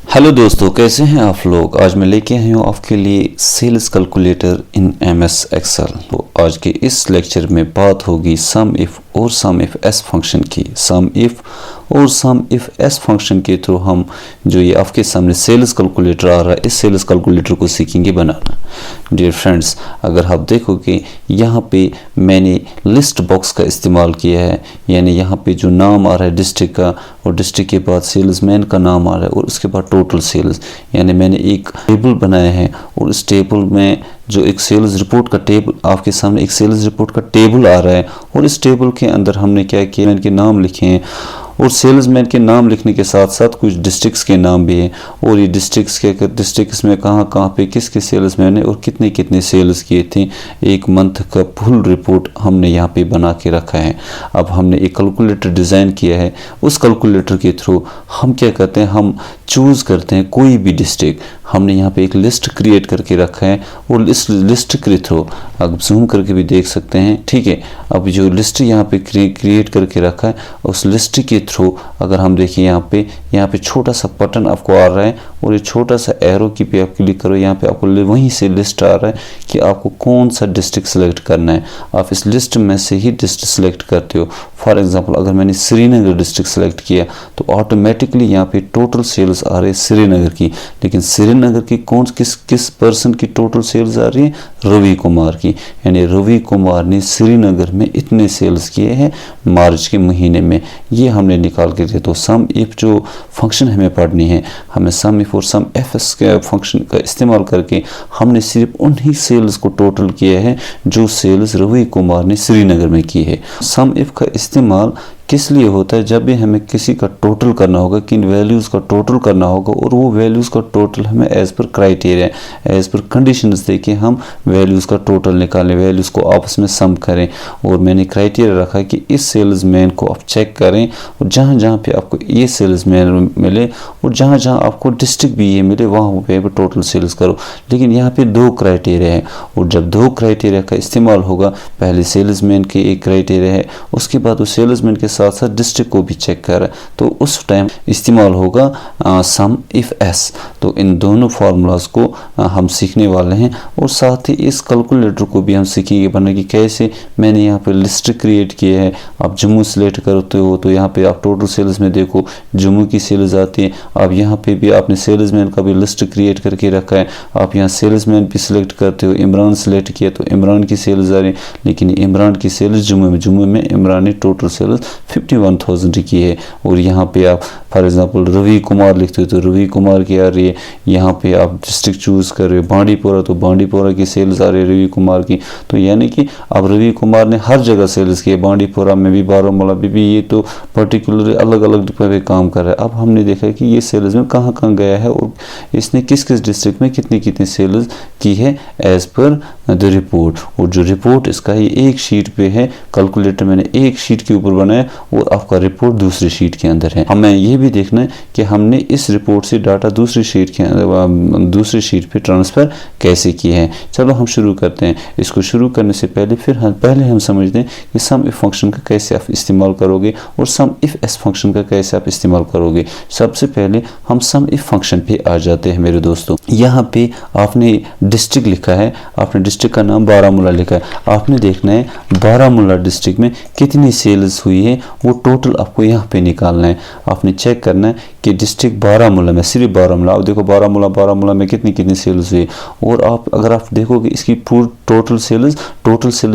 Hello दोस्तों, कैसे हैं आप लोग। आज मैं लेके आया हूँ आपके लिए sales calculator in MS Excel. तो आज के इस लेक्चर में बात होगी सम इफ और सम इफ एस फंक्शन की। सम इफ और सम इफ एस फंक्शन के थ्रू हम जो ये आपके सामने सेल्स कैलकुलेटर आ रहा है, इस सेल्स कैलकुलेटर को सीखेंगे बनाना। डियर फ्रेंड्स, अगर आप देखोगे यहाँ पे मैंने लिस्ट बॉक्स का इस्तेमाल किया है, यानी यहाँ पे जो नाम आ रहा है डिस्ट्रिक्ट का, और डिस्ट्रिक्ट के बाद सेल्समैन का नाम आ रहा है, और उसके बाद टोटल सेल्स, यानी मैंने एक टेबल बनाया है। और इस टेबल में जो एक सेल्स रिपोर्ट का टेबल आपके सामने, एक सेल्स रिपोर्ट का टेबल आ रहा है, और इस टेबल के अंदर हमने क्या किया, इनके नाम लिखे हैं। और सेल्समैन के नाम लिखने के साथ साथ कुछ डिस्ट्रिक्ट्स के नाम भी हैं, और ये डिस्ट्रिक्ट्स में कहाँ पे किस सेल्समैन ने और कितने कितने सेल्स किए थे, एक मंथ का फुल रिपोर्ट हमने यहाँ पे बना के रखा है। अब हमने एक कैलकुलेटर डिज़ाइन किया है। उस कैलकुलेटर के थ्रू हम क्या करते हैं, हम चूज़ करते हैं कोई भी डिस्ट्रिक्ट। हमने यहाँ पे एक लिस्ट क्रिएट करके रखा है, और इस लिस्ट के थ्रू आप जूम करके भी देख सकते हैं, ठीक है। अब जो लिस्ट यहाँ पे क्रिएट करके रखा है, उस लिस्ट के थ्रू अगर हम देखिए यहाँ पे छोटा सा बटन आपको आ रहा है, और ये छोटा सा एरो की पे आप क्लिक करो, यहाँ पे आपको वहीं से लिस्ट आ रहा है कि आपको कौन सा डिस्ट्रिक्ट सेलेक्ट करना है। आप इस लिस्ट में से ही डिस्ट्रिक्ट सेलेक्ट करते हो। फॉर एग्जांपल अगर मैंने श्रीनगर डिस्ट्रिक्ट सेलेक्ट किया तो ऑटोमेटिकली यहाँ पे टोटल सेल्स आ रही है श्रीनगर की, लेकिन श्रीनगर की किस पर्सन की टोटल सेल्स आ रही है, रवि कुमार की। यानी रवि कुमार ने श्रीनगर में इतने सेल्स किए हैं मार्च के महीने में, ये हमने निकाल के दिया। तो सम इफ जो फंक्शन हमें पढ़नी है, हमें सम इफ और सम एफ एस के फंक्शन का इस्तेमाल करके हमने सिर्फ उन्हीं सेल्स को टोटल किया है जो सेल्स रवि कुमार ने श्रीनगर में की है। सम इफ का इस्तेमाल किस लिए होता है, जब भी हमें किसी का टोटल करना होगा, किन वैल्यूज़ का टोटल करना होगा, और वो वैल्यूज़ का टोटल हमें as per criteria, as per conditions देके हम वैल्यूज़ का टोटल निकालें, वैल्यूज़ को आपस में सम करें। और मैंने क्राइटेरिया रखा कि इस सेल्समैन को आप चेक करें, और जहाँ जहाँ पे आपको ये सेल्समैन मिले और जहाँ जहाँ आपको डिस्ट्रिक्ट भी ये मिले, वहाँ पे टोटल सेल्स करो। लेकिन यहाँ पे 2 क्राइटेरिया है, और जब 2 क्राइटेरिया का इस्तेमाल होगा, पहले सेल्समैन के एक क्राइटेरिया है, उसके बाद उस सेल्समैन के साथ साथ डिस्ट्रिक्ट को भी चेक करें, तो उस टाइम इस्तेमाल होगा सम इफ एस। तो इन दोनों फार्मूलाज को हम सीखने वाले हैं, और साथ ही इस कैलकुलेटर को भी हम सीखेंगे बना कि कैसे। मैंने यहाँ पे लिस्ट क्रिएट किया है। आप जम्मू सेलेक्ट करते हो तो यहाँ पे आप टोटल सेल्स में देखो जम्मू की सेल्स आती है। अब यहाँ पे भी आपने सेल्समैन का भी लिस्ट क्रिएट करके रखा है। आप यहाँ सेल्समैन भी सिलेक्ट करते हो, इमरान सेलेक्ट किया तो इमरान की सेल्स आ रही है, लेकिन इमरान की सेल्स जम्मू में इमरान ने टोटल सेल्स 51,000 की है। और यहाँ पे आप फॉर एग्जांपल रवि कुमार लिखते हो तो रवि कुमार की आ रही है। यहाँ पे आप डिस्ट्रिक्ट चूज़ कर रहे हो बांडीपुरा, तो बांडीपुरा की सेल्स आ रही है रवि कुमार की। तो यानी कि अब रवि कुमार ने हर जगह सेल्स किए, बांडीपुरा में भी, बारामूला में भी, ये तो पर्टिकुलर अलग अलग पे काम कर रहा है। अब हमने देखा कि ये सेल्स में कहाँ कहाँ गया है, और इसने किस किस डिस्ट्रिक्ट में कितनी कितनी सेल्स की है एज पर द रिपोर्ट। और जो रिपोर्ट इसका ये एक शीट पे है, कैलकुलेटर मैंने एक शीट के ऊपर बनाया, और आपका रिपोर्ट दूसरी शीट के अंदर है। हमें ये भी देखना है कि हमने इस रिपोर्ट से डाटा दूसरी शीट के अंदर, दूसरी शीट पे ट्रांसफ़र कैसे किए हैं। चलो हम शुरू करते हैं। इसको शुरू करने से पहले हम समझते हैं कि सम इफ फंक्शन का कैसे आप इस्तेमाल करोगे, और सम इफ एस फंक्शन का कैसे आप इस्तेमाल करोगे। सबसे पहले हम सम इफ फंक्शन पे आ जाते हैं मेरे दोस्तों। यहाँ पे आपने डिस्ट्रिक्ट लिखा है, आपने डिस्ट्रिक्ट का नाम बारामूला लिखा है। आपने देखना है बारामूला डिस्ट्रिक्ट में कितनी सेल्स हुई है, वो टोटल आपको यहाँ पे निकालना है। आपने चेक करना है कि डिस्ट्रिक्ट बारामूला में, सिर्फ बारामूला, आप देखो बारामूला में कितनी कितनी सेल्स हुई। और अगर आप देखोगे इसकी पूरी टोटल सेल्स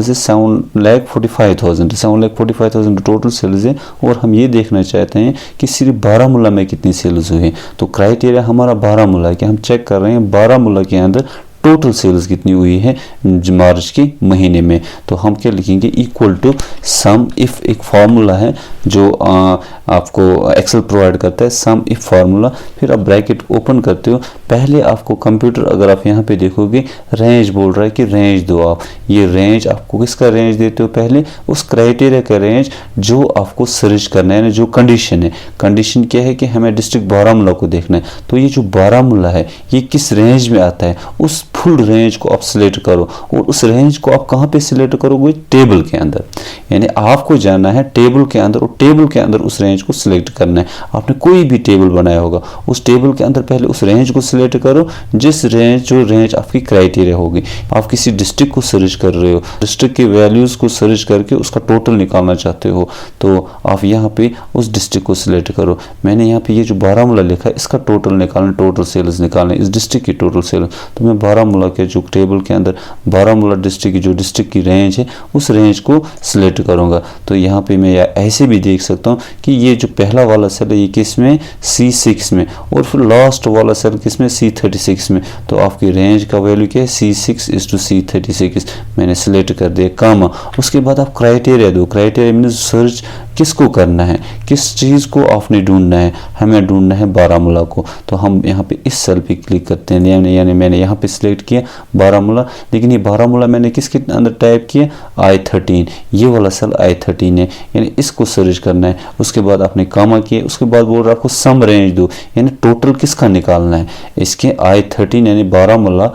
है 7,45,000 टोटल सेल्स है। और हम ये देखना चाहते हैं कि सिर्फ बारामूला में कितनी सेल्स हुई है। तो क्राइटेरिया हमारा बारामूला है कि हम चेक कर रहे हैं बारामूला के अंदर टोटल सेल्स कितनी हुई है मार्च के महीने में। तो हम क्या लिखेंगे, इक्वल टू सम इफ, एक फार्मूला है जो आपको एक्सेल प्रोवाइड करता है, सम इफ फार्मूला। फिर आप ब्रैकेट ओपन करते हो। पहले आपको कंप्यूटर, अगर आप यहाँ पे देखोगे रेंज बोल रहा है कि रेंज दो आप। ये रेंज आपको किसका रेंज देते हो, पहले उस क्राइटेरिया का रेंज जो आपको सर्च करना है, जो कंडीशन है। कंडीशन क्या है कि हमें डिस्ट्रिक्ट बारामूला को देखना है। तो ये जो बारामूला है ये किस रेंज में आता है, उस फुल रेंज को आप सिलेक्ट करो, और उस रेंज को आप कहाँ पे सिलेक्ट करोगे, टेबल के अंदर। यानी आपको जाना है टेबल के अंदर, और टेबल के अंदर उस रेंज को सिलेक्ट करना है। आपने कोई भी टेबल बनाया होगा, उस टेबल के अंदर पहले उस रेंज को सिलेक्ट करो, जिस रेंज जो रेंज आपकी क्राइटेरिया होगी। आप किसी डिस्ट्रिक्ट को सर्च कर रहे हो, डिस्ट्रिक्ट की वैल्यूज को सर्च करके उसका टोटल निकालना चाहते हो, तो आप यहाँ पे उस डिस्ट्रिक्ट को सिलेक्ट करो। मैंने यहाँ पे ये जो बारामूला लिखा है इसका टोटल निकालना, टोटल सेल्स निकालना, इस डिस्ट्रिक्ट की टोटल सेल। तो मैं बारामूला के जो टेबल के अंदर बारामूला डिस्ट्रिक्ट की जो डिस्ट्रिक्ट की रेंज है उस रेंज को सिलेक्ट करूंगा। तो यहाँ पे मैं ऐसे भी देख सकता हूँ कि ये जो पहला वाला सेल है ये किस में, C6 में, और फिर लास्ट वाला सेल किस में, C36 में। तो आपकी रेंज का वैल्यू क्या है, C6:C36। मैंने सिलेक्ट कर दिया, कामा। उसके बाद आप क्राइटेरिया दो। क्राइटेरिया मीन्स सर्च किसको करना है, किस चीज़ को आपने ढूंढना है। हमें ढूंढना है बारामूला को, तो हम यहाँ पे इस सेल पे क्लिक करते हैं। यानी मैंने यहाँ पे सिलेक्ट किया बारामूला, लेकिन ये बारामूला मैंने किसके अंदर टाइप किया, I13। ये वाला सेल I13 है, यानी इसको सर्च करना है। उसके बाद आपने कामा किया, उसके बाद बोल रहा आपको सम रेंज दो, यानी टोटल किसका निकालना है, इसके I13 यानी बारामूला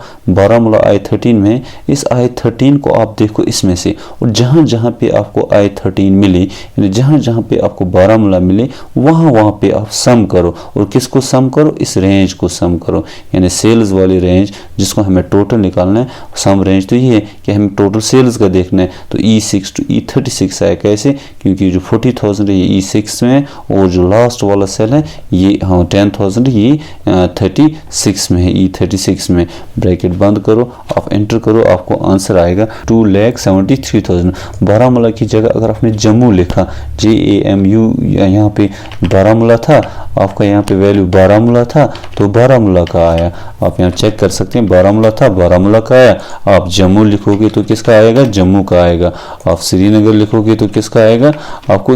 I13 में, इस I13 को आप देखो इसमें से, और जहाँ जहाँ पे आपको I13 मिली, यानी जहाँ जहाँ पे आपको बारामूला मिले वहाँ पे आप सम करो। और किसको सम करो, इस रेंज को सम करो, यानी सेल्स वाली रेंज जिसको हमें टोटल निकालना है। सम रेंज तो ये है कि हमें टोटल सेल्स का देखना है। तो E6 to E36 आया, कैसे, क्योंकि जो 40,000 है ये E6 में, और जो लास्ट वाला सेल है ये 10,000 ये 36 में है, E36 में। ब्रैकेट बंद करो, आप एंटर करो, आपको आंसर आएगा 2,73,000। बारामूला की जगह अगर आपने जम्मू लिखा, JAMU, यहाँ पे बारामूला था, आपका यहाँ पे वैल्यू बारामूला था, तो बारामूला का आया। आप यहाँ चेक कर सकते हैं, बारामूला था, बारामूला का आया। आप जम्मू लिखोगे तो किसका आएगा, जम्मू का आएगा। आप श्रीनगर लिखोगे तो किसका आएगा, आपको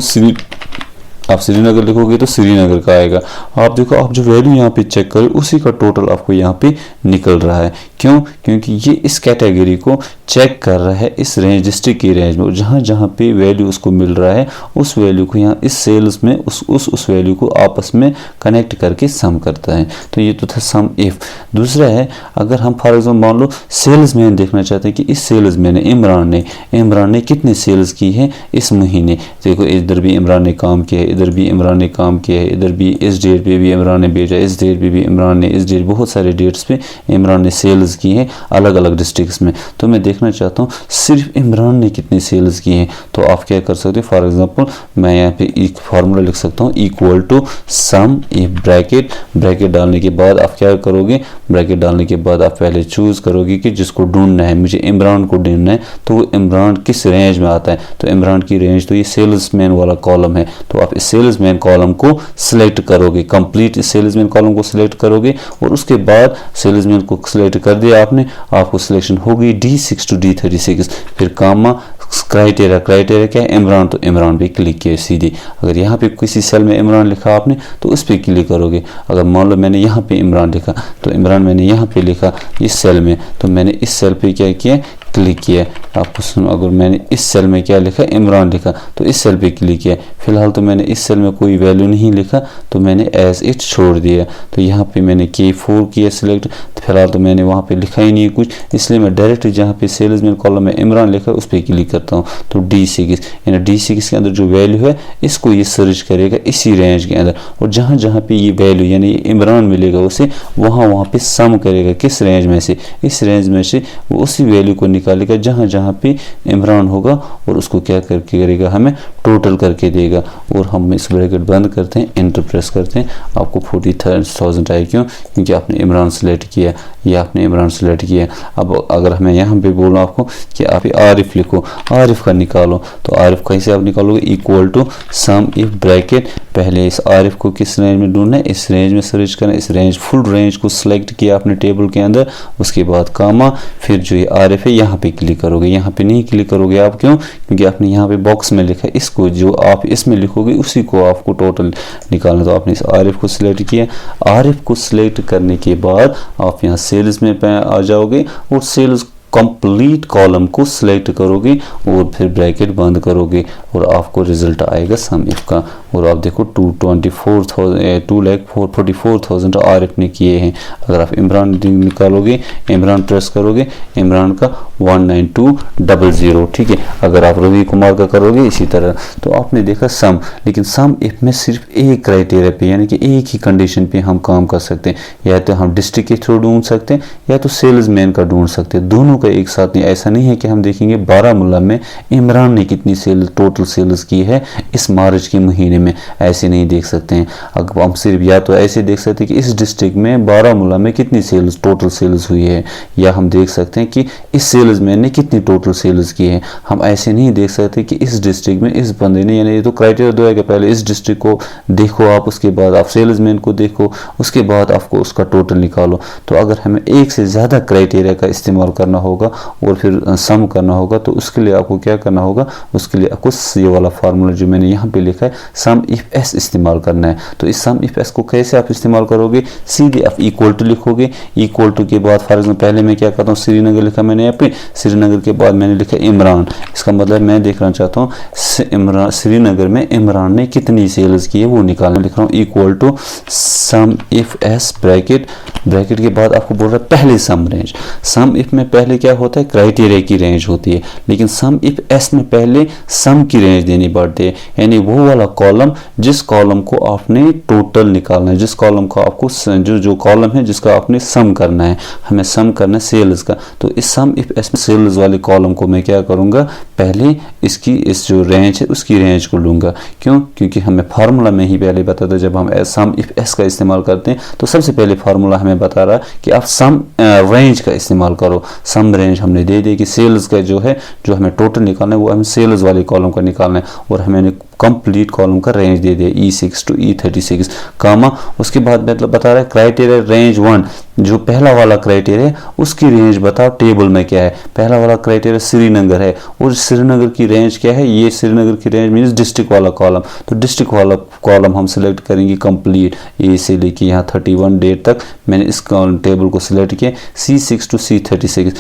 आप श्रीनगर लिखोगे तो श्रीनगर का आएगा। आप देखो, आप जो वैल्यू यहाँ पे चेक करें उसी का टोटल आपको यहाँ पे निकल रहा है। क्यों, क्योंकि ये इस कैटेगरी को चेक कर रहा है इस रेंज, डिस्ट्रिक्ट की रेंज में, जहाँ जहाँ पे वैल्यू उसको मिल रहा है उस वैल्यू को यहाँ इस सेल्स में उस वैल्यू को आपस में कनेक्ट करके सम करता है। तो ये तो था सम इफ। दूसरा है, अगर हम फॉर एग्जाम्पल मान लो सेल्स मैन देखना चाहते हैं कि इस सेल्स मैन इमरान ने कितने सेल्स की है इस महीने। देखो, इधर भी इमरान ने काम किया है, इधर भी इमरान ने काम किया है, इधर भी इस डेट पे भी इमरान ने भेजा, इस डेट पे भी इमरान ने, इस डेट, बहुत सारे डेट्स पे इमरान ने सेल्स की हैं अलग अलग डिस्ट्रिक्ट्स में। तो मैं देखना चाहता हूँ सिर्फ इमरान ने कितनी सेल्स की हैं। तो आप क्या कर सकते हो, फॉर एग्जांपल मैं यहाँ पे एक फार्मूला लिख सकता हूँ, equal to sum if bracket डालने के बाद आप क्या करोगे, ब्रैकेट डालने के बाद आप पहले चूज करोगे कि जिसको ढूंढना है, मुझे इमरान को ढूंढना है, तो वो इमरान किस रेंज में आता है। तो इमरान की रेंज तो ये सेल्समैन वाला कॉलम है, तो आप इस सेल्समैन कॉलम को सिलेक्ट करोगे, कंप्लीट सेल्समैन कॉलम को सिलेक्ट करोगे, और उसके बाद सेल्समैन को सिलेक्ट कर दिया आपने, आपको सिलेक्शन होगी D6 to D36। फिर कामा क्राइटेरिया क्या है, इमरान, तो इमरान पे क्लिक किया सीधे। अगर यहाँ पे किसी सेल में इमरान लिखा आपने तो उस पर क्लिक करोगे। अगर मान लो मैंने यहाँ पे इमरान लिखा, तो इमरान मैंने यहाँ पे लिखा इस सेल में, तो मैंने इस सेल पे क्या किया, क्लिक किया। आपको सुनो, अगर मैंने इस सेल में क्या लिखा, इमरान लिखा, तो इस सेल पे क्लिक किया। फिलहाल तो मैंने इस सेल में कोई वैल्यू नहीं लिखा, तो मैंने एज इट छोड़ दिया। तो यहाँ पे मैंने K4 किया सिलेक्ट, फिलहाल तो मैंने वहाँ पे लिखा ही नहीं कुछ, इसलिए मैं डायरेक्ट जहाँ पे सेल्समैन कॉलम में इमरान लिखा उस पर क्लिक करता हूँ। तो D6 यानी D6 के अंदर जो वैल्यू है इसको ये सर्च करेगा इसी रेंज के अंदर, और जहाँ जहाँ पे ये वैल्यू यानी इमरान मिलेगा उसे वहाँ पे सम करेगा, किस रेंज में से, इस रेंज में से वो उसी वैल्यू को निकालेगा जहाँ जहाँ पे इमरान होगा, और उसको क्या करके करेगा, हमें टोटल करके देगा। और हम इस ब्रैकेट बंद करते हैं, एंटर प्रेस करते हैं, आपको 40,000 आए। क्यों, क्योंकि आपने इमरान सेलेक्ट किया, या आपने इमरान सेलेक्ट किया। अब अगर मैं यहाँ पे बोलूँ आपको कि आप आरिफ लिखो, आरिफ का निकालो, तो आरिफ कैसे आप निकालोगे, equal to sum if bracket, पहले इस आरिफ को किस रेंज में ढूंढना है, इस रेंज में सर्च करना है, इस रेंज फुल रेंज को सिलेक्ट किया आपने टेबल के अंदर, उसके बाद कामा, फिर जो ये आरिफ है यहाँ पे क्लिक करोगे। यहाँ पे नहीं क्लिक करोगे आप, क्यों, क्योंकि आपने यहाँ पे बॉक्स में लिखा है, इसको जो आप इसमें लिखोगे उसी को आपको टोटल निकालना। तो आपने इस आरिफ को सिलेक्ट किया। आरिफ को सिलेक्ट करने के बाद आप यहाँ सेल्स में आ जाओगे, और सेल्स कंप्लीट कॉलम को सिलेक्ट करोगे और फिर ब्रैकेट बंद करोगे और आपको रिजल्ट आएगा सम इफ का। और आप देखो 2,44,000 आरिफ ने किए हैं। अगर आप इमरान निकालोगे, इमरान प्रेस करोगे, इमरान का 19200, ठीक है। अगर आप रवि कुमार का करोगे इसी तरह, तो आपने देखा सम। लेकिन सम इफ में सिर्फ एक क्राइटेरिया पे, यानी कि एक ही कंडीशन पे हम काम कर सकते हैं। या तो हम डिस्ट्रिक्ट के थ्रू ढूंढ सकते हैं या तो सेल्समैन का ढूंढ सकते हैं, दोनों का एक साथ नहीं। ऐसा नहीं है कि हम देखेंगे बारामूला में इमरान ने कितनी टोटल सेल्स की है इस मार्च के महीने में, ऐसे नहीं देख सकते हैं। अगर हम सिर्फ या तो ऐसे देख सकते हैं कि इस डिस्ट्रिक्ट में बारामूला में कितनी सेल्स टोटल सेल्स हुई है, या हम देख सकते हैं कि इस सेल्समैन ने कितनी टोटल सेल्स की है। हम ऐसे नहीं देख सकते कि इस डिस्ट्रिक्ट में इस बंदे ने, यानी ये तो क्राइटेरिया दो है कि पहले इस डिस्ट्रिक्ट को देखो आप, उसके बाद आप सेल्समैन को देखो, उसके बाद आपको उसका टोटल निकालो। तो अगर हमें एक से ज़्यादा क्राइटेरिया का इस्तेमाल करना होगा और फिर सम करना होगा, तो उसके लिए आपको क्या करना होगा, उसके लिए आपको ये वाला फार्मूला जो मैंने यहाँ पे लिखा है सम इफ एस इस्तेमाल करना है। तो इस सम इफ एस को कैसे आप इस्तेमाल करोगे, सीधे आप इक्वल टू लिखोगे। इक्वल टू के बाद फॉर एग्जाम्पल पहले मैं क्या करता हूँ, श्रीनगर लिखा मैंने यहाँ पे, श्रीनगर के बाद मैंने लिखा इमरान। इसका मतलब मैं देखना चाहता हूँ श्रीनगर में इमरान ने कितनी सेल्स की है वो निकालना। लिख रहा हूँ equal to sum if S bracket, bracket के बाद आपको बोल रहा है पहले सम रेंज। सम इफ में पहले क्या होता है, क्राइटेरिया की रेंज होती है, लेकिन सम इफ एस में पहले सम की रेंज देनी पड़ती है। यानी वो वाला कॉलम जिस कॉलम को आपने टोटल निकालना है, जिस कॉलम को आपको जो कॉलम है जिसका आपने सम करना है, हमें सम करना है सेल्स का। तो इस सम इफ एस में सेल्स वाले कॉलम को मैं क्या करूंगा, पहले इसकी इस जो रेंज है उसकी रेंज को लूंगा। क्यों, क्योंकि हमें फार्मूला में ही पहले बता था, जब हम सम इफ एस का इस्तेमाल करते हैं तो सबसे पहले फार्मूला हमें बता रहा है कि आप सम रेंज का इस्तेमाल करो। सम रेंज हमने दे दी कि सेल्स का जो है, जो हमें टोटल निकालना है वो हमें सेल्स वाले कॉलम का निकालना है, और हमें कंप्लीट कॉलम का रेंज दे दिया E6 to E36 कामा। उसके बाद मतलब बता रहा है क्राइटेरिया रेंज 1, जो पहला वाला क्राइटेरिया उसकी रेंज बताओ टेबल में क्या है। पहला वाला क्राइटेरिया श्रीनगर है और श्रीनगर की रेंज क्या है, ये श्रीनगर की रेंज मीन्स डिस्ट्रिक्ट वाला कॉलम। तो डिस्ट्रिक्ट वाला कॉलम हम सिलेक्ट करेंगे कंप्लीट, ए से लेके यहाँ 31 डेट तक मैंने इस टेबल को सिलेक्ट किया, C6 to C36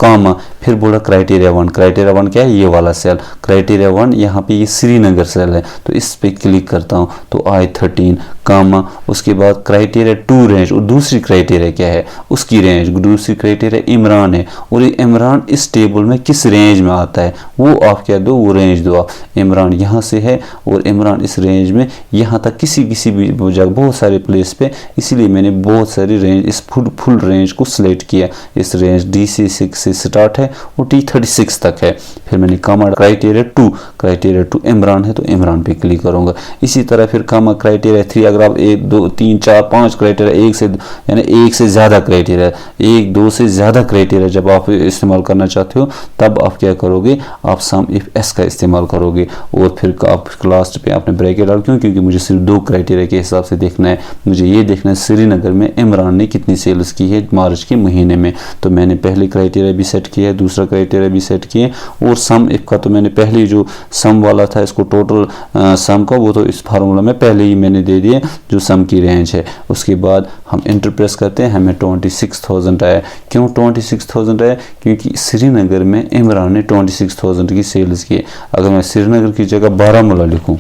कामा। फिर बोला क्राइटेरिया 1, क्राइटेरिया 1 क्या है, ये वाला सेल क्राइटेरिया 1, यहाँ पे ये श्रीनगर सेल है तो इस पे क्लिक करता हूँ तो I13 कामा। उसके बाद क्राइटेरिया 2 रेंज, और दूसरी क्राइटेरिया क्या है उसकी रेंज, दूसरी क्राइटेरिया इमरान है, और ये इमरान इस टेबल में किस रेंज में आता है वो आप क्या दो, वो रेंज दो आप। इमरान यहाँ से है और इमरान इस रेंज में यहाँ तक किसी भी जगह बहुत सारे प्लेस पे, इसीलिए मैंने बहुत सारी रेंज इस फुल रेंज को सिलेक्ट किया। इस रेंज DC6 से स्टार्ट है और T36 तक है। फिर मैंने कामा क्राइटेरिया 2, क्राइटेरिया 2 इमरान है तो इमरान पे क्लिक करूंगा। इसी तरह फिर कामा क्राइटेरिया 3, अगर आप 1 2 3 4 5 क्राइटेरिया एक से ज़्यादा क्राइटेरिया, 1 2 से ज़्यादा क्राइटेरिया जब आप इस्तेमाल करना चाहते हो तब आप क्या करोगे, आप सम इफ एस का इस्तेमाल करोगे। और फिर आप लास्ट पे आपने ब्रैकेट डाल, क्यों, क्योंकि मुझे सिर्फ 2 क्राइटेरिया के हिसाब से देखना है। मुझे ये देखना है श्रीनगर में इमरान ने कितनी सेल्स की है मार्च के महीने में। तो मैंने पहले क्राइटेरिया भी सेट किया है, दूसरा क्राइटेरिया भी सेट किया, और सम इफ का तो मैंने पहले जो सम वाला था इसको टोटल सम का वो तो इस फार्मूला में पहले ही मैंने दे दिया जो सम की रेंज है। उसके बाद हम एंटर प्रेस करते हैं, हमें 26,000 आया। क्यों 26,000 आया, क्योंकि श्रीनगर में इमरान ने 26,000 की सेल्स की है। अगर मैं श्रीनगर की जगह बारामूला लिखूं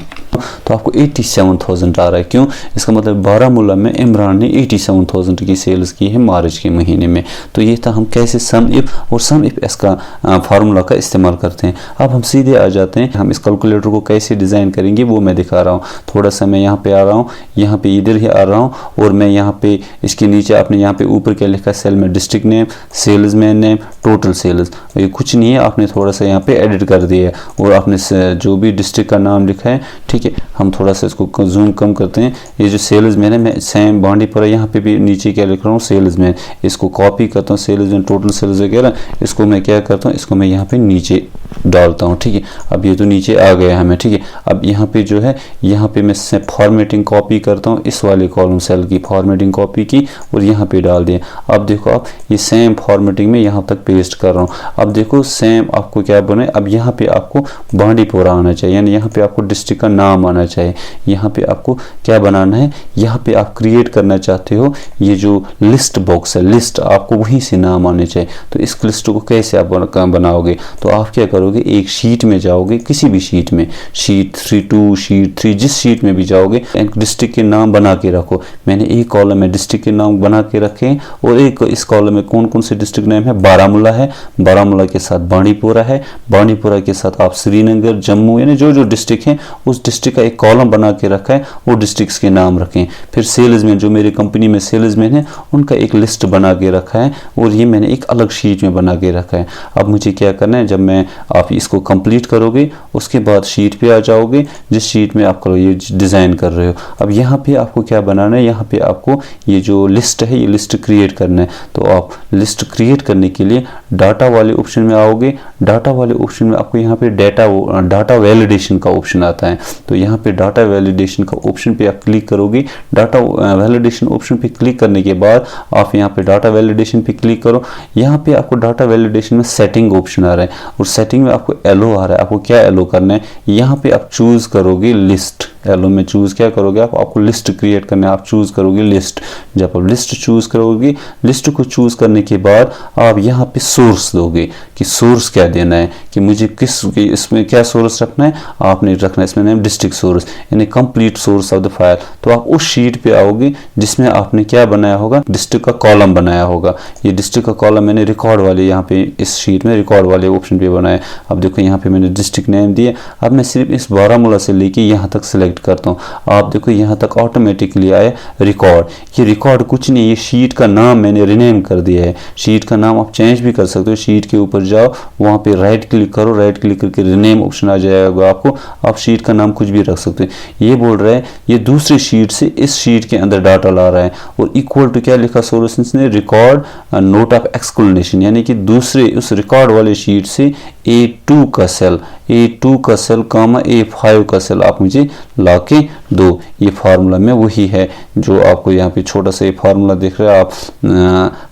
तो आपको 87,000 आ रहा है। क्यों, इसका मतलब बारामूला में इमरान ने 87,000 की सेल्स की है मार्च के महीने में। तो ये था हम कैसे सम इफ और सम इफ एस का फार्मूला का इस्तेमाल करते हैं। अब हम सीधे आ जाते हैं, हम इस कैलकुलेटर को कैसे डिज़ाइन करेंगे वो मैं दिखा रहा हूँ। थोड़ा सा मैं यहाँ पे आ रहा हूँ, यहाँ पे इधर ही आ रहा हूँ, और मैं यहाँ पे इसके नीचे आपने यहाँ पे ऊपर क्या लिखा है, सेल में district name, salesman name, total sales, ये कुछ नहीं है, आपने थोड़ा सा यहाँ पे एडिट कर दिया है, और आपने जो भी डिस्ट्रिक्ट का नाम लिखा है, ठीक है। हम थोड़ा सा इसको जूम कम करते हैं। ये जो सेल्समैन है, मैं सेम बांडीपुरा यहाँ पे भी नीचे क्या लिख रहा हूँ, सेल्समैन, इसको कॉपी करता हूँ, सेल्समैन टोटल सेल्स वगैरह, इसको मैं क्या करता हूँ, इसको मैं यहाँ पे नीचे डालता हूँ, ठीक है। अब ये तो नीचे आ गया हमें, ठीक है। अब यहाँ पे जो है, यहाँ पे मैं फॉर्मेटिंग कॉपी करता हूँ, इस वाले कॉलम सेल की फॉर्मेटिंग कॉपी की और यहाँ पे डाल दिया। अब देखो, अब ये सेम फॉर्मेटिंग में यहाँ तक पेस्ट कर रहा हूँ। अब देखो सेम आपको क्या बने, अब यहाँ पे आपको बांडीपोरा आना चाहिए, यानी यहाँ पे आपको डिस्ट्रिक्ट का नाम आना चाहिए। यहाँ पे आपको क्या बनाना है, यहाँ पे आप क्रिएट करना चाहते हो ये जो लिस्ट बॉक्स है, लिस्ट आपको वहीं से नाम आने चाहिए। तो इस लिस्ट को कैसे आप बनाओगे, तो आप क्या करोगे, एक शीट में जाओगे, किसी भी शीट में, शीट 3, शीट 3, जिस शीट में भी जाओगे, एक डिस्ट्रिक्ट के नाम बना के रखो। मैंने एक कॉलम में डिस्ट्रिक्ट के नाम बना के रखे हैं और एक इस कॉलम में कौन कौन से डिस्ट्रिक्ट नेम है, बारामूला है, बारामूला के साथ बांडीपोरा है, बांडीपोरा के साथ आप श्रीनगर, जम्मू, यानी जो जो डिस्ट्रिक्ट है उस डिस्ट्रिक्ट का एक कॉलम बना के रखा है, वो डिस्ट्रिक्ट्स के नाम रखें। फिर सेल्समैन, जो मेरी कंपनी में सेल्समैन है, उनका एक लिस्ट बना के रखा है और ये मैंने एक अलग शीट में बना के रखा है। अब मुझे क्या करना है, जब मैं आप इसको कंप्लीट करोगे उसके बाद शीट पे आ जाओगे, जिस शीट में आप करो ये डिज़ाइन कर रहे हो। अब यहाँ पे आपको क्या बनाना है, यहाँ पे आपको ये जो लिस्ट है, ये लिस्ट क्रिएट करना है। तो आप लिस्ट क्रिएट करने के लिए डाटा वाले ऑप्शन में आओगे। डाटा वाले ऑप्शन में आपको यहाँ पे डाटा वैलिडेशन का ऑप्शन आता है। तो यहाँ पे डाटा वैलिडेशन का ऑप्शन पे आप क्लिक करोगे। डाटा वैलिडेशन ऑप्शन पे क्लिक करने के बाद आप यहाँ पे डाटा वैलिडेशन पे क्लिक करो। यहाँ पे आपको डाटा वैलिडेशन में सेटिंग ऑप्शन आ रहा है और सेटिंग में आपको एलो आ रहा है। आपको क्या एलो करना है, यहाँ पे आप चूज करोगे लिस्ट। एलो में चूज क्या करोगे आप, आपको लिस्ट क्रिएट करना है, आप चूज करोगे लिस्ट। जब आप लिस्ट चूज करोगे, लिस्ट को चूज करने के बाद आप यहाँ पे सोर्स दोगे कि सोर्स क्या देना है, कि मुझे इसमें क्या सोर्स रखना है, आपने रखना है इसमें नेम डिस्ट्रिक्ट सोर्स, यानी complete source of the file. तो आप उस शीट पे आओगे जिसमें आपने क्या बनाया होगा, डिस्ट्रिक्ट का कॉलम बनाया होगा। ये डिस्ट्रिक्ट का कॉलम मैंने रिकॉर्ड वाले यहाँ पे इस शीट में रिकॉर्ड वाले ऑप्शन पे बनाया। अब देखो यहाँ पे मैंने डिस्ट्रिक्ट नेम दिया। अब मैं सिर्फ इस बारामूला से लेके यहाँ तक सिलेक्ट करता हूँ। आप देखो यहाँ तक ऑटोमेटिकली आया रिकॉर्ड। ये रिकॉर्ड कुछ नहीं, ये शीट का नाम मैंने रिनेम कर दिया है। शीट का नाम आप चेंज भी कर सकते हो। शीट के ऊपर जाओ, वहाँ पे राइट क्लिक करो, राइट क्लिक करके रिनेम ऑप्शन आ जाएगा आपको। आप शीट का नाम कुछ भी रख सकते हो। ये बोल रहा है ये दूसरी शीट से इस शीट के अंदर डाटा ला रहा है और इक्वल टू क्या लिखा सोल्यूशंस ने, रिकॉर्ड नोट ऑफ एक्सक्लेमेशन, यानी कि दूसरे उस रिकॉर्ड वाले शीट से A2 का सेल, A2 का सेल कामा A5 का सेल आप मुझे लाके दो। ये फार्मूला में वही है जो आपको यहाँ पे छोटा सा ये फार्मूला दिख रहा है, आप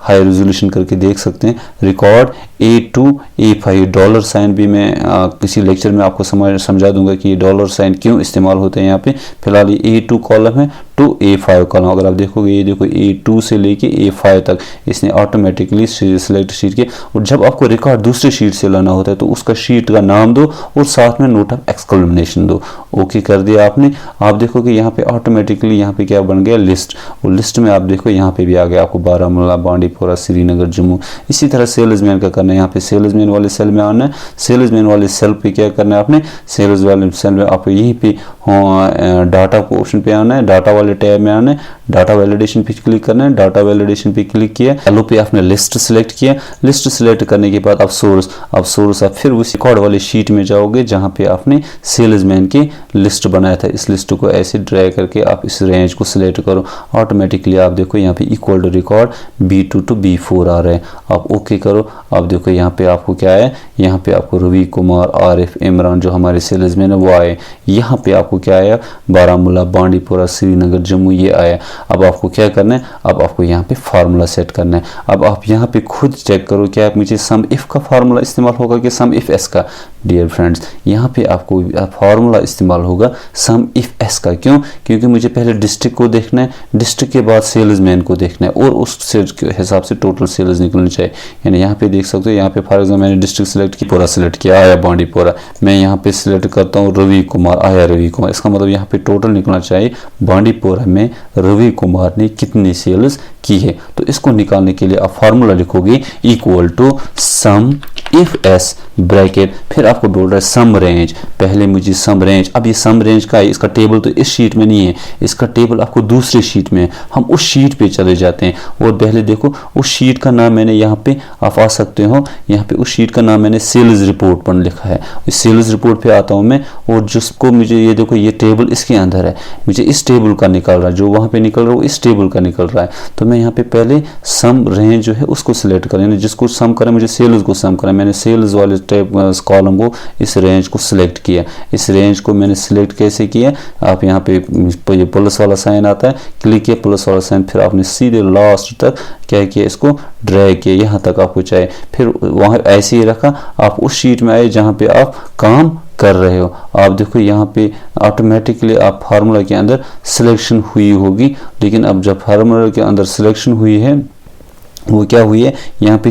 हाई रेजोल्यूशन करके देख सकते हैं। Record A2 A5 dollar sign भी मैं किसी लेक्चर में आपको समझा दूंगा कि ये डॉलर साइन क्यों इस्तेमाल होते हैं यहाँ पे। फिलहाल ये A2 कॉलम है टू A5 कॉलम। अगर आप देखोगे, ये देखो A2 से लेके A5 तक इसने ऑटोमेटिकली सिलेक्ट शीट के। और जब आपको रिकॉर्ड दूसरे शीट से लाना होता है तो उसका शीट का नाम दो और साथ में नोट ऑफ एक्सक्लेमेशन दो। ओके कर दिया आपने। आप देखोगे यहाँ पे ऑटोमेटिकली यहाँ पे क्या बन गया, लिस्ट। और लिस्ट में आप देखो यहाँ पे भी आ गया आपको बारामूला, बांडीपोरा, श्रीनगर, जम्मू। इसी तरह सेल्समैन का करना है। यहाँ पे सेल्समैन वाले सेल में आना है। सेल्समैन वाले सेल पे क्या करना है आपने, सेल्स वाले सेल में आपको यहीं पे डाटा को ऑप्शन पे आना है, डाटा वाले टैब में आना है, डाटा वैलिडेशन पे क्लिक करना है। डाटा वैलिडेशन पे क्लिक किया, एलो पे आपने लिस्ट सिलेक्ट किया। लिस्ट सिलेक्ट करने के बाद आप सोर्स आप फिर उस रिकॉर्ड वाले शीट में जाओगे जहां पे आपने सेल्समैन की लिस्ट बनाया था। इस लिस्ट को ऐसे ड्रैग करके आप इस रेंज को सिलेक्ट करो। ऑटोमेटिकली आप देखो यहाँ पे equal to record B2 to B4 आ रहे हैं। आप ओके करो। आप देखो यहाँ पे आपको क्या है, यहाँ पे आपको रवि कुमार, आरिफ, इमरान जो हमारे सेल्समैन है वो आए। यहाँ पे आपको क्या आया, बारामूला, बांडीपोरा, श्रीनगर, जम्मू ये आया। अब आपको क्या करना है, अब आपको यहाँ पे फार्मूला सेट करना है। अब आप यहाँ पे खुद चेक करो क्या मुझे सम इफ का फार्मूला इस्तेमाल होगा कि सम इफ एस का। डियर फ्रेंड्स, यहाँ पे आपको फार्मूला इस्तेमाल होगा सम इफ एस का। क्यों? क्योंकि मुझे पहले डिस्ट्रिक्ट को देखना है, डिस्ट्रिक्ट के बाद सेल्समैन को देखना है और उस हिसाब से टोटल सेल्स निकलनी चाहिए। यानी यहाँ पे देख सकते हो, यहाँ पे फॉर एग्जाम्पल मैंने डिस्ट्रिक्ट सिलेक्ट किया, पूरा सिलेक्ट किया, आया बांडीपोरा। मैं यहाँ पे सिलेक्ट करता हूँ रवि कुमार, आया रवि कुमार। इसका मतलब यहाँ पे टोटल निकलना चाहिए बांडीपोरा में रवि कुमार ने कितनी सेल्स की है। तो इसको निकालने के लिए आप फार्मूला लिखोगे equal to sum if S bracket, फिर आपको बोल रहा है सम रेंज। पहले मुझे सम रेंज, अब ये सम रेंज का है, इसका टेबल तो इस शीट में नहीं है, इसका टेबल आपको दूसरी शीट में है। हम उस शीट पे चले जाते हैं और पहले देखो उस शीट का नाम मैंने यहाँ पे आप आ सकते हो, यहाँ पे उस शीट का नाम मैंने सेल्स रिपोर्ट पर लिखा है। इस सेल्स रिपोर्ट पे आता हूँ मैं और जिसको मुझे ये देखो ये टेबल इसके अंदर है, मुझे इस टेबल का निकल रहा है, जो वहाँ पे निकल रहा है वो इस टेबल का निकल रहा है। तो मैं यहाँ पे पहले पहले सम रेंज जो है उसको सिलेक्ट करें, यानी जिसको सम करें, मुझे सेल्स को सम करें, मैंने सेल्स वाले टाइप कॉलम को इस रेंज को सिलेक्ट किया। इस रेंज को मैंने सिलेक्ट कैसे किया, आप यहाँ पे ये प्लस वाला साइन आता है, क्लिक किया प्लस वाला साइन, फिर आपने सीधे लास्ट तक क्या किया, इसको ड्रैग किया यहाँ तक आपको चाहिए, फिर वहाँ ऐसे ही रखा। आप उस शीट में आए जहाँ पे आप काम कर रहे हो। आप देखो यहाँ पे ऑटोमेटिकली आप फार्मूला के अंदर सिलेक्शन हुई होगी, लेकिन अब जब फार्मूला के अंदर सिलेक्शन हुई है वो क्या हुई है, यहाँ पे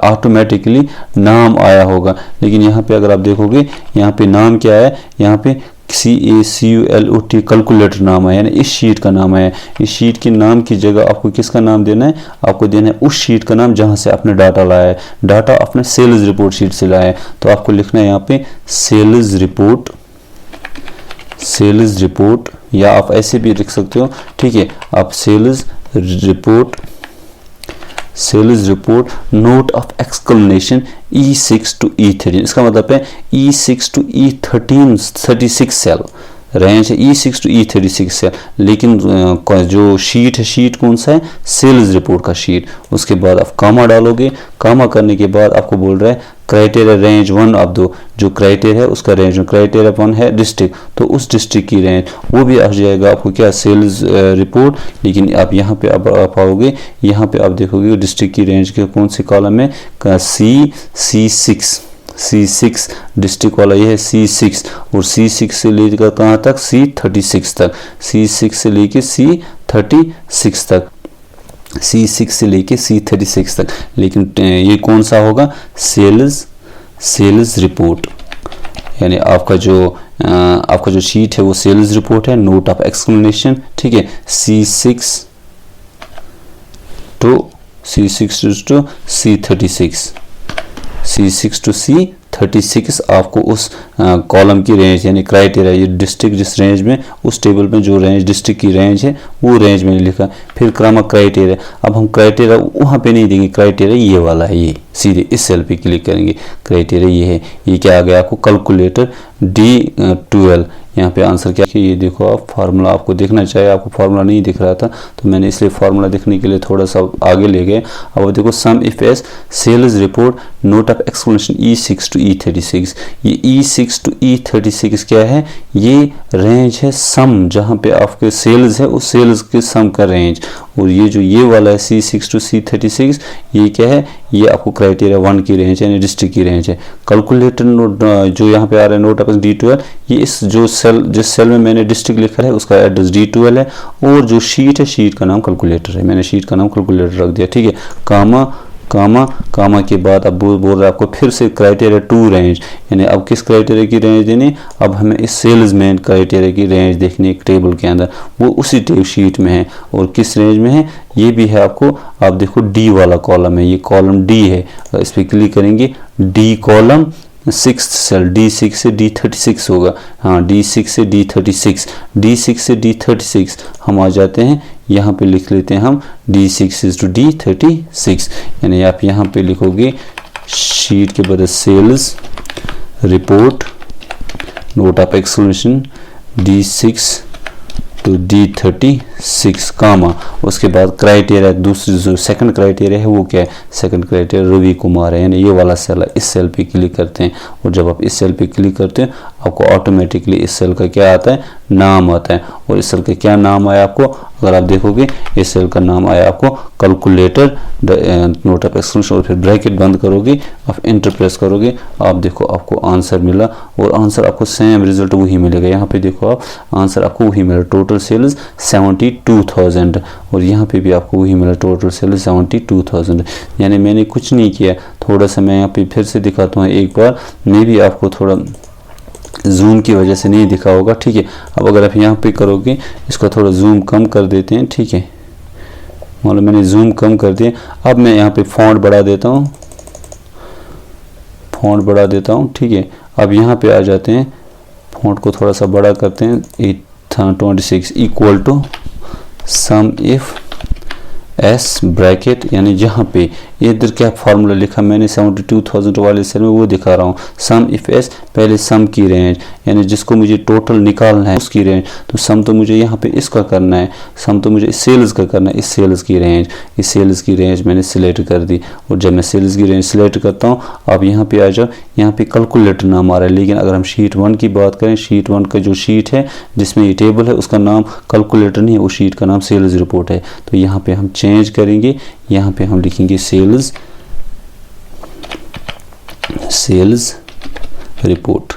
ऑटोमेटिकली नाम आया होगा, लेकिन यहाँ पे अगर आप देखोगे यहाँ पे नाम क्या है, यहाँ पे CACULOT कैलकुलेटर नाम है, यानी इस शीट का नाम है। इस शीट के नाम की जगह आपको किसका नाम देना है, आपको देना है उस शीट का नाम जहां से आपने डाटा लाया है। डाटा आपने सेल्स रिपोर्ट शीट से लाया है, तो आपको लिखना है यहाँ पे सेल्स रिपोर्ट, या आप ऐसे भी लिख सकते हो, ठीक है। आप sales report note of exclamation E6 to E13, इसका मतलब है E6 to E13 36 cell range है, E6 to E36 सेल, लेकिन जो शीट है, शीट कौन सा है, सेल्स रिपोर्ट का शीट। उसके बाद आप कामा डालोगे, कामा करने के बाद आपको बोल रहा है क्राइटेरिया रेंज 1 आप दो, जो क्राइटेरिया है उसका रेंज, क्राइटेरिया 1 है डिस्ट्रिक्ट, तो उस डिस्ट्रिक्ट की रेंज वो भी आ जाएगा आपको क्या, सेल्स रिपोर्ट। लेकिन आप यहाँ पे आप आओगे, यहाँ पे आप देखोगे डिस्ट्रिक्ट की रेंज के कौन सी कॉलम है, C6 डिस्ट्रिक्ट वाला ये है C6, और C6 से लेकर कहाँ तक, C36 तक, C6 से लेके C36 तक, C6 से लेके C36 तक। लेकिन ये कौन सा होगा, सेल्स रिपोर्ट, यानी आपका जो शीट है वो सेल्स रिपोर्ट है, नोट ऑफ एक्सक्लेमेशन, ठीक है। C6 to C36 to C36 आपको उस कॉलम की रेंज, यानी क्राइटेरिया, ये डिस्ट्रिक्ट जिस रेंज में, उस टेबल में जो रेंज डिस्ट्रिक्ट की रेंज है वो रेंज मैंने लिखा। फिर क्रम क्राइटेरिया, अब हम क्राइटेरिया वहाँ पे नहीं देंगे, क्राइटेरिया ये वाला है, ये सीधे इस सेल पे क्लिक करेंगे, क्राइटेरिया ये है, ये क्या आ गया आपको, कैलकुलेटर D12। यहाँ पे आंसर क्या है, ये देखो आप फार्मूला आपको देखना चाहिए, आपको फार्मूला नहीं दिख रहा था तो मैंने इसलिए फार्मूला दिखने के लिए थोड़ा सा आगे ले गए। अब देखो sum if S sales report note of exclamation E6 to E36, ये E6 to E36 क्या है, ये रेंज है सम, जहाँ पे आपके सेल्स है उस सेल्स के सम का रेंज। और ये जो ये वाला है C6 to C36, ये क्या है, ये आपको क्राइटेरिया 1 की रेंज है, यानी डिस्ट्रिक्ट की रेंज है। कैलकुलेटर नोट जो यहाँ पे आ रहा है नोट ऑफ D12, ये इस जो सेल, जिस सेल में मैंने डिस्ट्रिक्ट लिखा है उसका एड्रेस D12 है, और जो शीट है, शीट का नाम कैलकुलेटर है, मैंने शीट का नाम कैलकुलेटर रख दिया, ठीक है। कामा के बाद अब बोल रहा है आपको फिर से क्राइटेरिया 2 रेंज, यानी अब किस क्राइटेरिया की रेंज देनी, अब हमें इस सेल्समैन क्राइटेरिया की रेंज देखनी एक टेबल के अंदर, वो उसी शीट में है, और किस रेंज में है, ये भी है आपको, आप देखो D वाला कॉलम है, ये कॉलम D है, इस पर क्लिक करेंगे, D column 6th cell, D6 से D36 होगा, हाँ D6 से D36 हम आ जाते हैं, यहाँ पे लिख लेते हैं हम D6 to D36, यानी आप यहाँ पे लिखोगे शीट के बदले sales report note of exclamation D6 to D36 comma, उसके बाद क्राइटेरिया, दूसरी जो सेकंड क्राइटेरिया है वो क्या है, सेकंड क्राइटेरिया रवि कुमार है, यानी ये वाला सेल है, इस सेल पे क्लिक करते हैं, और जब आप इस सेल पे क्लिक करते हैं आपको ऑटोमेटिकली इस सेल का क्या आता है, नाम आता है। और इस सेल का क्या नाम आया आपको, अगर आप देखोगे इस सेल का नाम आया आपको कैलकुलेटर नोट ऑफ एक्सक्लेमेशन, और फिर ब्रैकेट बंद करोगे, आप एंटर प्रेस करोगे, आप देखो आपको आंसर मिला, और आंसर आपको सेम रिजल्ट वही मिलेगा। यहाँ पे देखो आप आंसर आपको वही मिला, टोटल सेल्स 72,000, और यहाँ पे भी आपको वही मिला, टोटल सेल्स 72,000। यानी मैंने कुछ नहीं किया, थोड़ा सा मैं यहाँ पे फिर से दिखाता हूँ एक बार, मे भी आपको थोड़ा जूम की वजह से नहीं दिखा होगा, ठीक है। अब अगर आप यहाँ पे करोगे, इसको थोड़ा जूम कम कर देते हैं, ठीक है, मतलब मैंने जूम कम कर दिया। अब मैं यहाँ पे फॉन्ट बढ़ा देता हूँ, ठीक है। अब यहाँ पे आ जाते हैं, फॉन्ट को थोड़ा सा बड़ा करते हैं, 826 equal to sum if S bracket, यानी जहाँ पे इधर क्या फार्मूला लिखा मैंने 72,000 वाले सेल में वो दिखा रहा हूँ। सम इफ एस, पहले सम की रेंज यानी जिसको मुझे टोटल निकालना है उसकी रेंज, तो सम तो मुझे यहाँ पे इसका करना है, सम तो मुझे सेल्स का करना है, इस सेल्स की रेंज, इस सेल्स की रेंज मैंने सिलेक्ट कर दी। और जब मैं सेल्स की रेंज सिलेक्ट करता हूँ, आप यहाँ पे आ जाओ, यहाँ पे कैलकुलेटर नाम आ रहा है, लेकिन अगर हम शीट 1 की बात करें, शीट 1 का जो शीट है जिसमें ये टेबल है उसका नाम कैलकुलेटर नहीं है, उस शीट का नाम सेल्स रिपोर्ट है। तो यहाँ पे हम चेंज करेंगे, यहाँ पे हम लिखेंगे सेल्स रिपोर्ट,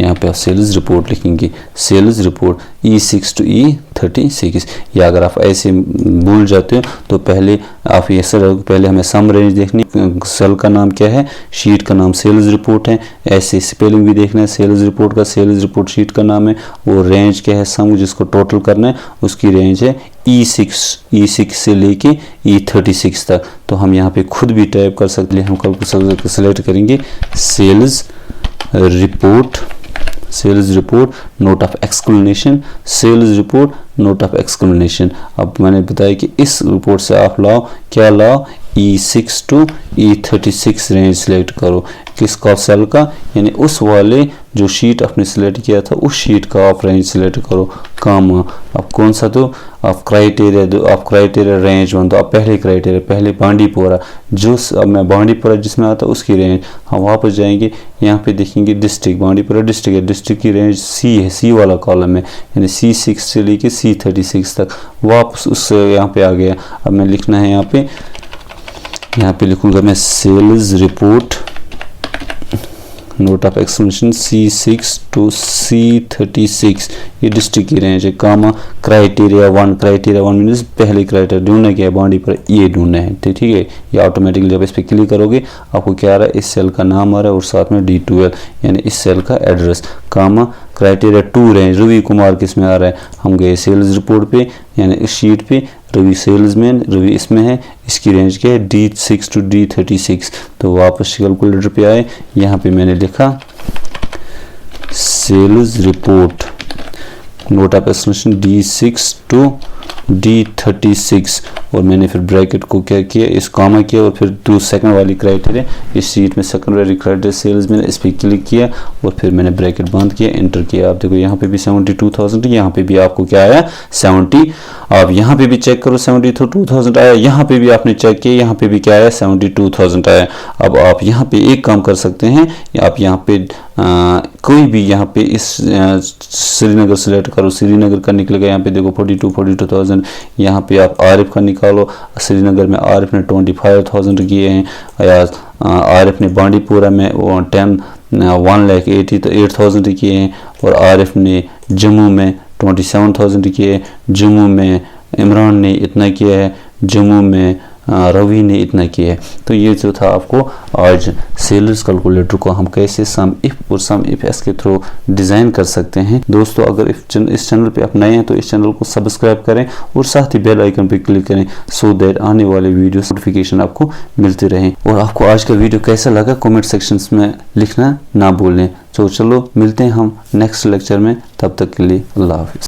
यहाँ पे आप सेल्स रिपोर्ट लिखेंगे, sales report E6 to E36। या अगर आप ऐसे भूल जाते हो तो पहले आप ये पहले हमें सम रेंज देखनी, सेल का नाम क्या है, शीट का नाम सेल्स रिपोर्ट है, ऐसे स्पेलिंग भी देखना है सेल्स रिपोर्ट का, सेल्स रिपोर्ट शीट का नाम है, वो रेंज क्या है, सम जिसको टोटल करना है उसकी रेंज है E6 से लेके E36 तक। तो हम यहाँ पे खुद भी टाइप कर सकते हैं, हम कल सेलेक्ट करेंगे sales report note of exclamation, sales report note of exclamation. अब मैंने बताया कि इस रिपोर्ट से आप लाओ, क्या लाओ, E6 to E36 range select करो, किसका, सेल का, यानी उस वाले जो शीट आपने सिलेक्ट किया था उस शीट का आप रेंज सिलेक्ट करो, काम आप कौन सा दो, आप क्राइटेरिया दो, आप क्राइटेरिया रेंज 1 दो, आप पहले क्राइटेरिया, पहले बांडीपोरा, जो अब मैं बांडीपोरा जिसमें आता उसकी रेंज, हम वापस जाएंगे, यहाँ पे देखेंगे डिस्ट्रिक्ट, बांडीपोरा डिस्ट्रिक्ट है, डिस्ट्रिक्ट की रेंज सी है, सी वाला कॉलम है, यानी C6 से लेके C36 तक, वापस उससे यहाँ पे आ गया। अब मैं लिखना है यहाँ पे लिखूंगा मैं sales report note of exclamation C6 to C36, ये डिस्ट्रिक्ट की रेंज है, कामा क्राइटेरिया 1 मीन्स पहले क्राइटेरिया ढूंढना क्या है, बाउंड्री पर ये ढूंढना है, तो ठीक है, ये ऑटोमेटिकली जब इस पर क्लिक करोगे आपको क्या आ रहा है, इस सेल का नाम आ रहा है और साथ में D12 यानी इस सेल का एड्रेस, कामा क्राइटेरिया 2 रेंज रवि कुमार किस में आ रहा है, हम गए सेल्स रिपोर्ट पे यानी इस शीट पे, रवि सेल्समैन, रवि इसमें है, इसकी रेंज क्या है D6 to D36। तो वापस कैलकुलेटर पे आए, यहाँ पे मैंने लिखा sales report note of exclamation D6 to D36 और मैंने फिर ब्रैकेट को क्या किया, इस कॉमा किया और फिर सेकंड वाली क्राइटेरिया, इस शीट में सेकंड वाली क्राइटेरिया सेल्स मैंने इस पर क्लिक किया और फिर मैंने ब्रैकेट बंद किया, एंटर किया। आप देखो यहाँ पे भी 72,000, यहाँ पे भी आपको क्या आया 70, आप यहाँ पे भी चेक करो 72,000 आया, यहाँ पे भी आपने चेक किया, यहाँ पे भी क्या आया 72,000 आया। अब आप यहाँ पे एक काम कर सकते हैं, आप यहाँ पे कोई भी यहाँ पे इस श्रीनगर सिलेक्ट करो, श्रीनगर का निकलेगा, यहाँ पे देखो 42,000, यहाँ पे आप आरिफ का निकालो, श्रीनगर में आरिफ ने 25,000 किए हैं, या आरिफ ने बांडीपुरा में 1,80,000 किए हैं, और आरिफ ने जम्मू में 27,000 किए, जम्मू में इमरान ने इतना किया है, जम्मू में रवि ने इतना किया है। तो ये जो था आपको आज सेल्स कैलकुलेटर को हम कैसे सम इफ और सम इफ एस के थ्रू डिज़ाइन कर सकते हैं। दोस्तों अगर इस चैनल पे आप नए हैं तो इस चैनल को सब्सक्राइब करें और साथ ही बेल आइकन पे क्लिक करें, सो दैट आने वाले वीडियो नोटिफिकेशन आपको मिलते रहें। और आपको आज का वीडियो कैसा लगा कमेंट सेक्शंस में लिखना ना भूलें। तो चलो मिलते हैं हम नेक्स्ट लेक्चर में, तब तक के लिए अल्लाह हाफिज़।